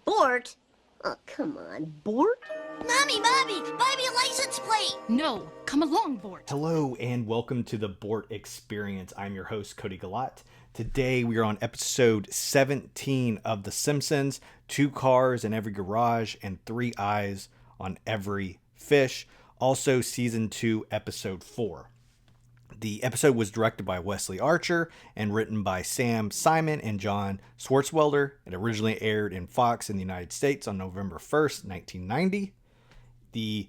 Bort? Oh, come on, Bort? Mommy, buy me a license plate! No, come along, Bort. Hello and welcome to the Bort Experience. I'm your host, Cody Galat. Today we are on episode 17 of The Simpsons, 2 cars in every garage and 3 eyes on every fish. Also season 2, episode 4. The episode was directed by Wesley Archer and written by Sam Simon and John Swartzwelder. It originally aired in Fox in the United States on November 1st, 1990. The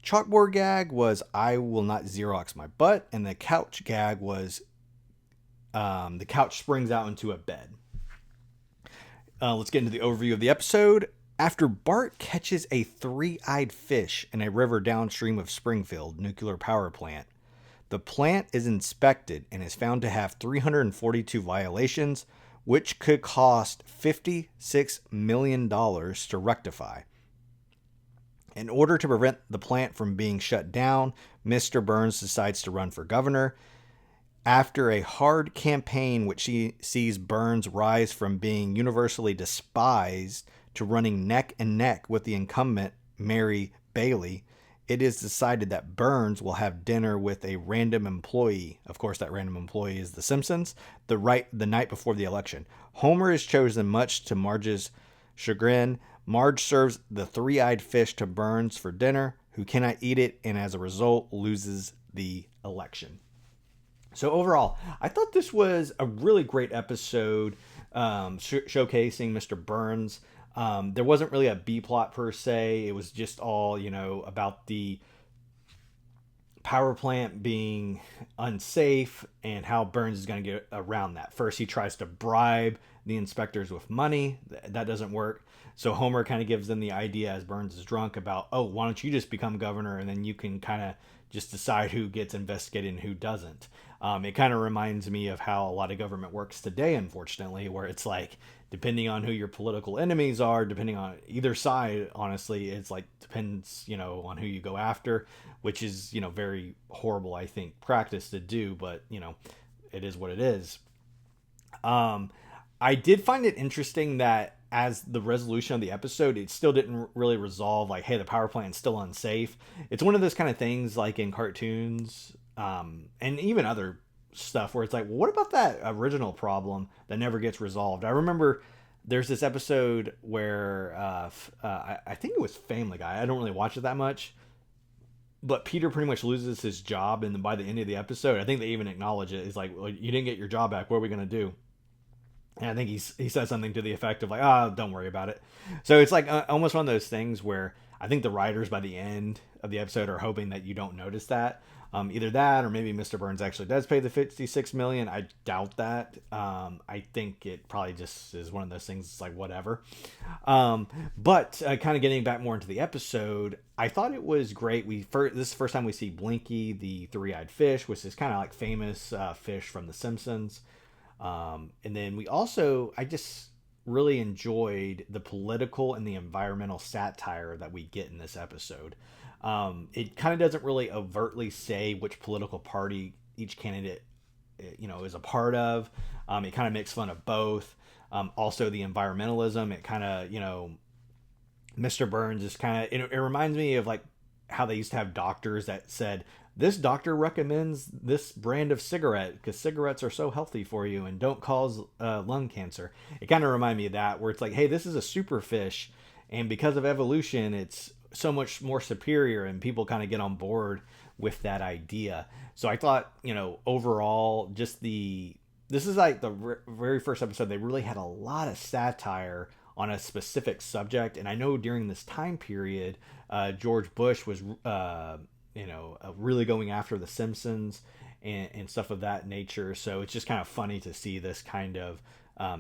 chalkboard gag was "I will not Xerox my butt," and the couch gag was the couch springs out into a bed. Let's get into the overview of the episode. After Bart catches a 3-eyed fish in a river downstream of Springfield nuclear power plant, the plant is inspected and is found to have 342 violations, which could cost $56 million to rectify. In order to prevent the plant from being shut down, Mr. Burns decides to run for governor. After a hard campaign which he sees Burns rise from being universally despised to running neck and neck with the incumbent Mary Bailey, it is decided that Burns will have dinner with a random employee. Of course, that random employee is the Simpsons, the night before the election. Homer is chosen, much to Marge's chagrin. Marge serves the 3-eyed fish to Burns for dinner, who cannot eat it and as a result loses the election. So overall, I thought this was a really great episode showcasing Mr. Burns. There wasn't really a B plot per se. It was just all, about the power plant being unsafe and how Burns is going to get around that. First, he tries to bribe the inspectors with money. That doesn't work. So Homer kind of gives them the idea as Burns is drunk about, oh, why don't you just become governor and then you can kind of just decide who gets investigated and who doesn't. It kind of reminds me of how a lot of government works today, unfortunately, where it's like, depending on who your political enemies are, depending on either side, honestly, it's like depends, on who you go after, which is, very horrible, I think, practice to do, but, it is what it is. I did find it interesting that as the resolution of the episode, it still didn't really resolve like, hey, the power plant's still unsafe. It's one of those kind of things like in cartoons, and even other stuff where it's like, well, what about that original problem that never gets resolved? I remember there's this episode where I think it was Family Guy. I don't really watch it that much, but Peter pretty much loses his job, and then by the end of the episode, I think they even acknowledge it. It's like, well, you didn't get your job back. What are we going to do? And I think he says something to the effect of like, don't worry about it. So it's like almost one of those things where I think the writers by the end of the episode are hoping that you don't notice that. Either that or maybe Mr. Burns actually does pay the $56 million. I doubt that. I think it probably just is one of those things. It's like, whatever. But kind of getting back more into the episode, I thought it was great. This is the first time we see Blinky, the 3-eyed fish, which is kind of like famous fish from The Simpsons. And then I just really enjoyed the political and the environmental satire that we get in this episode. It kind of doesn't really overtly say which political party each candidate, is a part of. It kind of makes fun of both. Also the environmentalism, it kind of, Mr. Burns is kind of, it reminds me of like how they used to have doctors that said, this doctor recommends this brand of cigarette because cigarettes are so healthy for you and don't cause lung cancer. It kind of reminds me of that, where it's like, hey, this is a super fish, and because of evolution, it's so much more superior, and people kind of get on board with that idea. So I thought, overall, this is like the very first episode. They really had a lot of satire on a specific subject, and I know during this time period, George Bush was really going after the Simpsons and stuff of that nature. So it's just kind of funny to see this kind of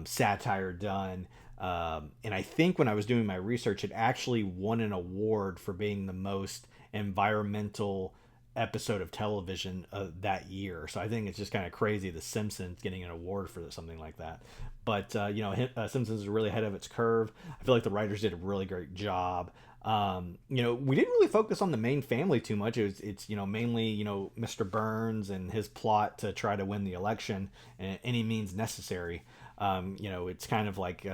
satire done. And I think when I was doing my research, it actually won an award for being the most environmental episode of television that year. So I think it's just kind of crazy The Simpsons getting an award for something like that. But, Simpsons is really ahead of its curve. I feel like the writers did a really great job. We didn't really focus on the main family too much. It's mainly, Mr. Burns and his plot to try to win the election any means necessary. It's kind of like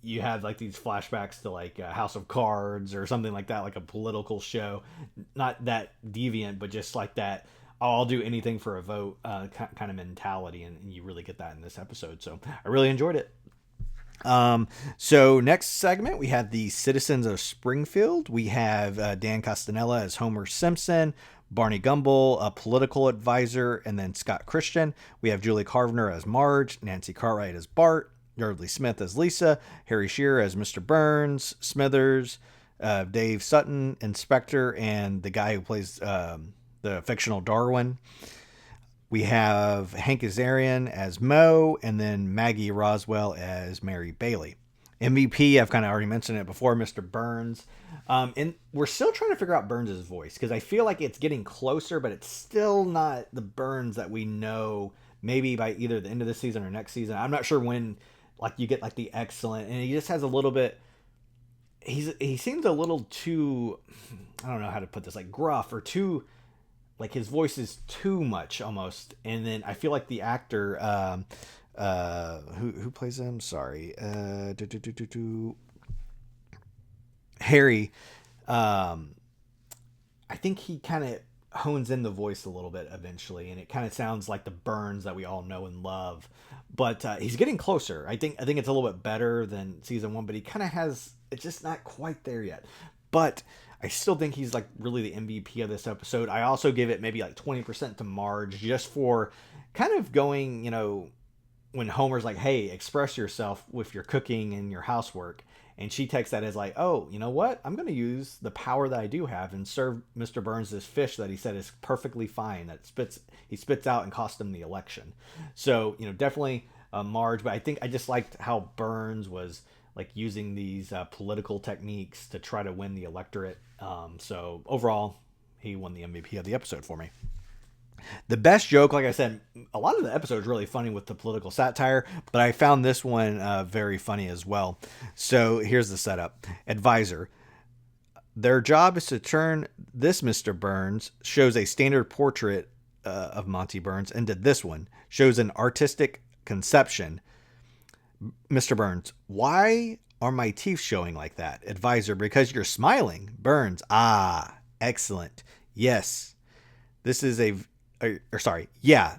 you had like these flashbacks to like House of Cards or something like that, like a political show. Not that deviant, but just like that. I'll do anything for a vote kind of mentality, and you really get that in this episode. So I really enjoyed it. So next segment, we have the citizens of Springfield. We have Dan Costanella as Homer Simpson, Barney Gumble, a political advisor, and then Scott Christian. We have Julie Carvener as Marge, Nancy Cartwright as Bart, Yardley Smith as Lisa, Harry Shearer as Mr. Burns, Smithers, Dave Sutton, Inspector, and the guy who plays the fictional Darwin. We have Hank Azarian as Mo, and then Maggie Roswell as Mary Bailey. MVP, I've kind of already mentioned it before, Mr. Burns. And we're still trying to figure out Burns' voice, because I feel like it's getting closer, but it's still not the Burns that we know maybe by either the end of this season or next season. I'm not sure when like you get like the excellent, and he just has a little bit, he seems a little too, I don't know how to put this, like gruff or too, like his voice is too much almost. And then I feel like the actor who plays him, sorry, Harry, I think he kind of hones in the voice a little bit eventually, and it kind of sounds like the Burns that we all know and love. But he's getting closer. I think it's a little bit better than season 1, but he kind of has, it's just not quite there yet. But I still think he's like really the MVP of this episode. I also give it maybe like 20% to Marge, just for kind of going, when Homer's like, hey, express yourself with your cooking and your housework. And she takes that as like, oh, you know what? I'm going to use the power that I do have and serve Mr. Burns this fish that he said is perfectly fine, that he spits out and cost him the election. So, definitely Marge. But I think I just liked how Burns was like using these political techniques to try to win the electorate. So overall, he won the MVP of the episode for me. The best joke, like I said, a lot of the episode is really funny with the political satire, but I found this one very funny as well. So here's the setup. Advisor. Their job is to turn this Mr. Burns, shows a standard portrait of Monty Burns, into this one, shows an artistic conception. Mr. Burns, why are my teeth showing like that? Advisor, because you're smiling. Burns, excellent. Yes, this is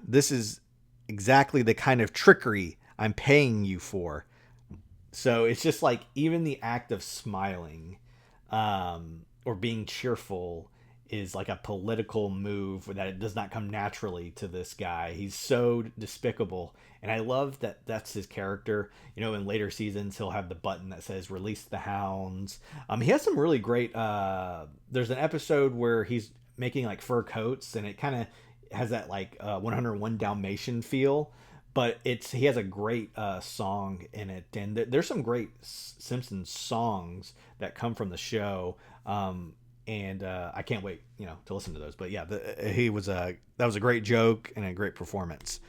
this is exactly the kind of trickery I'm paying you for. So it's just like even the act of smiling or being cheerful is like a political move that it does not come naturally to this guy. He's so despicable. And I love that that's his character. In later seasons, he'll have the button that says release the hounds. He has some really great, there's an episode where he's making like fur coats, and it kind of has that like 101 Dalmatian feel, but he has a great song in it. And there's some great Simpsons songs that come from the show. And I can't wait, to listen to those. But yeah, that was a great joke and a great performance.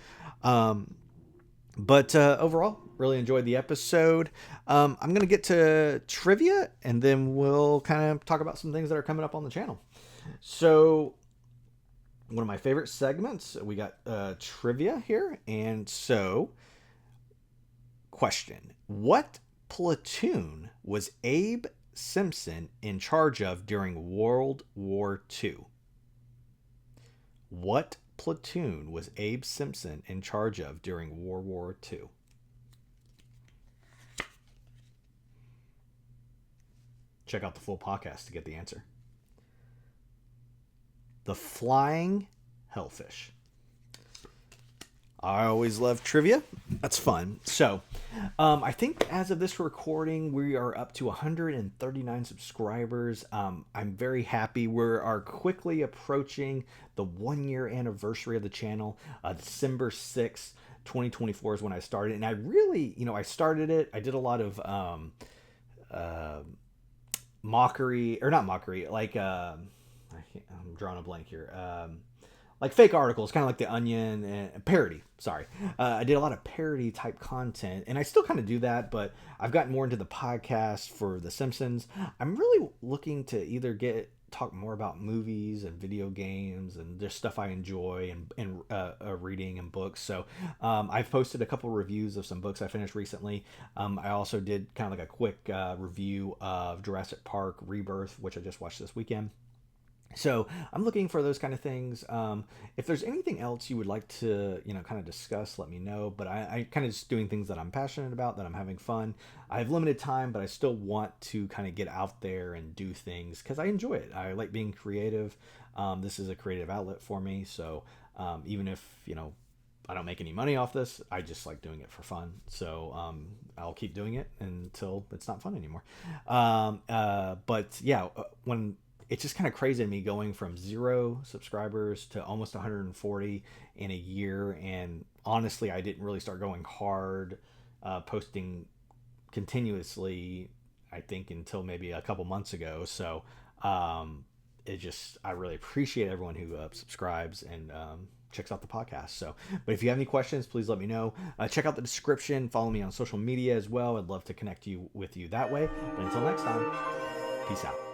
But overall, really enjoyed the episode. I'm going to get to trivia, and then we'll kind of talk about some things that are coming up on the channel. So one of my favorite segments, we got trivia here. And so, question, what platoon was Abe Simpson in charge of during World War II? What platoon was Abe Simpson in charge of during World War II? Check out the full podcast to get the answer. The Flying Hellfish. I always love trivia. That's fun. So, I think as of this recording, we are up to 139 subscribers. I'm very happy. We are quickly approaching the 1-year anniversary of the channel. December 6th, 2024 is when I started. And I really, I started it. I did a lot of mockery, or not mockery, like, I'm drawing a blank here. Like fake articles, kind of like The Onion, and parody. Sorry. I did a lot of parody type content, and I still kind of do that, but I've gotten more into the podcast for The Simpsons. I'm really looking to either talk more about movies and video games and just stuff I enjoy and reading and books. So I've posted a couple reviews of some books I finished recently. I also did kind of like a quick review of Jurassic Park Rebirth, which I just watched this weekend. So I'm looking for those kind of things. If there's anything else you would like to, kind of discuss, let me know. But I kind of just doing things that I'm passionate about, that I'm having fun. I have limited time, but I still want to kind of get out there and do things because I enjoy it. I like being creative. This is a creative outlet for me. So even if, I don't make any money off this, I just like doing it for fun. So I'll keep doing it until it's not fun anymore. But yeah, when it's just kind of crazy to me going from 0 subscribers to almost 140 in a year. And honestly, I didn't really start going hard, posting continuously, I think, until maybe a couple months ago. So I really appreciate everyone who subscribes and checks out the podcast. So, but if you have any questions, please let me know. Check out the description. Follow me on social media as well. I'd love to connect with you that way. But until next time, peace out.